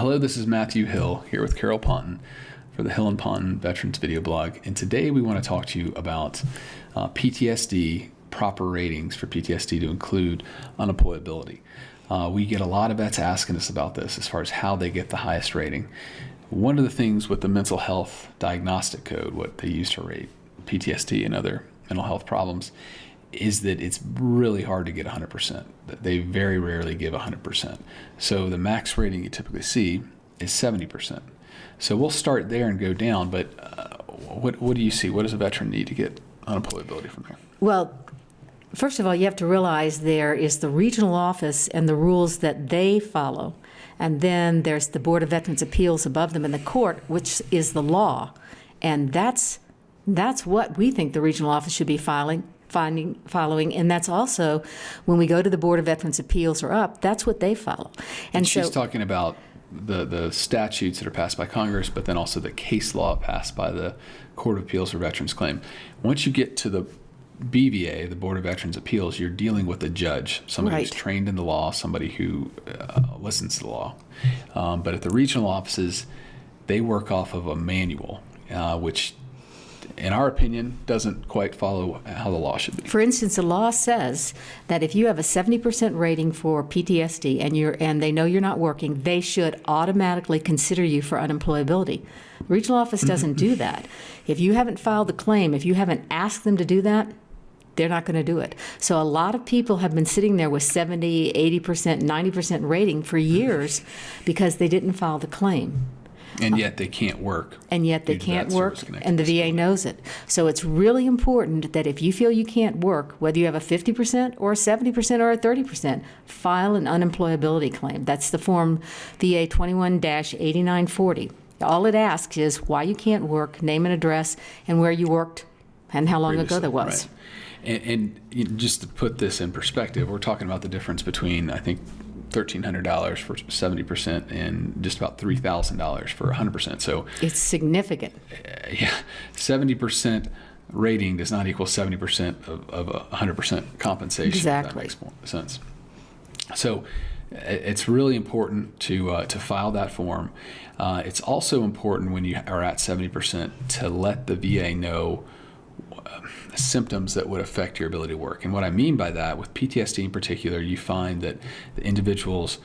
Hello, this is Matthew Hill here with Carol Ponton for the Hill and Ponton Veterans Video Blog. And today we want to talk to you about PTSD, proper ratings for PTSD to include unemployability. We get a lot of vets asking us about this as far as how they get the highest rating. One of the things with the mental health diagnostic code, what they use to rate PTSD and other mental health problems, is that it's really hard to get 100%. They very rarely give 100%. So the max rating you typically see is 70%. So we'll start there and go down, but what do you see? What does a veteran need to get unemployability from there? Well, first of all, you have to realize there is the regional office and the rules that they follow. And then there's the Board of Veterans' Appeals above them in the court, which is the law. And that's what we think the regional office should be following. And that's also, when we go to the Board of Veterans' Appeals or up, that's what they follow. And she's talking about the statutes that are passed by Congress, but then also the case law passed by the Court of Appeals for Veterans Claim. Once you get to the BVA, the Board of Veterans Appeals, you're dealing with a judge, somebody who's trained in the law, somebody who listens to the law. But at the regional offices, they work off of a manual, which, in our opinion, doesn't quite follow how the law should be. For instance, the law says that if you have a 70% rating for PTSD and they know you're not working, they should automatically consider you for unemployability. The regional office doesn't do that. If you haven't filed the claim, if you haven't asked them to do that, they're not going to do it. So a lot of people have been sitting there with 70, 80%, 90% rating for years because they didn't file the claim. And yet they can't work. And the VA knows it. So it's really important that if you feel you can't work, whether you have a 50% or a 70% or a 30%, file an unemployability claim. That's the form VA 21-8940. All it asks is why you can't work, name and address, and where you worked, and how long ago that was. Right. And just to put this in perspective, we're talking about the difference between, I think, $1,300 for 70% and just about $3,000 for 100%. So it's significant. 70% rating does not equal 70% of 100% compensation. Exactly. If that makes more sense. So it's really important to file that form. It's also important when you are at 70% to let the VA know symptoms that would affect your ability to work. And what I mean by that, with PTSD in particular, you find that the individuals,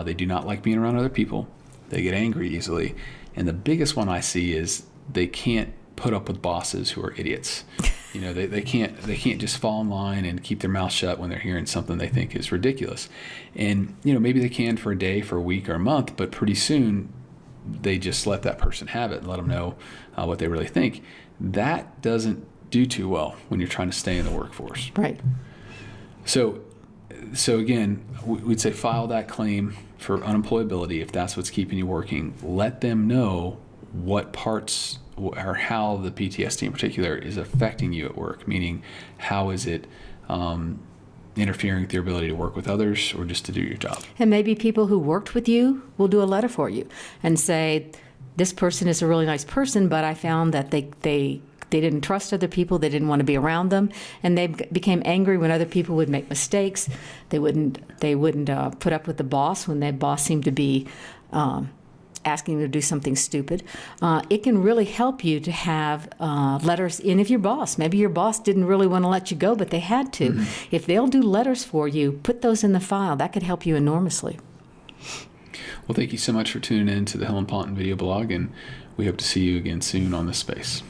they do not like being around other people. They get angry easily. And the biggest one I see is they can't put up with bosses who are idiots. You know, they can't just fall in line and keep their mouth shut when they're hearing something they think is ridiculous. And, you know, maybe they can for a day, for a week, or a month, but pretty soon they just let that person have it and let them know what they really think. That doesn't do too well when you're trying to stay in the workforce. Right. So again, we'd say file that claim for unemployability if that's what's keeping you working. Let them know what parts or how the PTSD in particular is affecting you at work, meaning how is it interfering with your ability to work with others or just to do your job. And maybe people who worked with you will do a letter for you and say, this person is a really nice person, but I found that they didn't trust other people. They didn't want to be around them, and they became angry when other people would make mistakes. They wouldn't put up with the boss when their boss seemed to be asking them to do something stupid. It can really help you to have letters in if your boss. Maybe your boss didn't really want to let you go, but they had to. Mm-hmm. If they'll do letters for you, put those in the file. That could help you enormously. Well, thank you so much for tuning in to the Hill and Ponton Video Blog, and we hope to see you again soon on this space.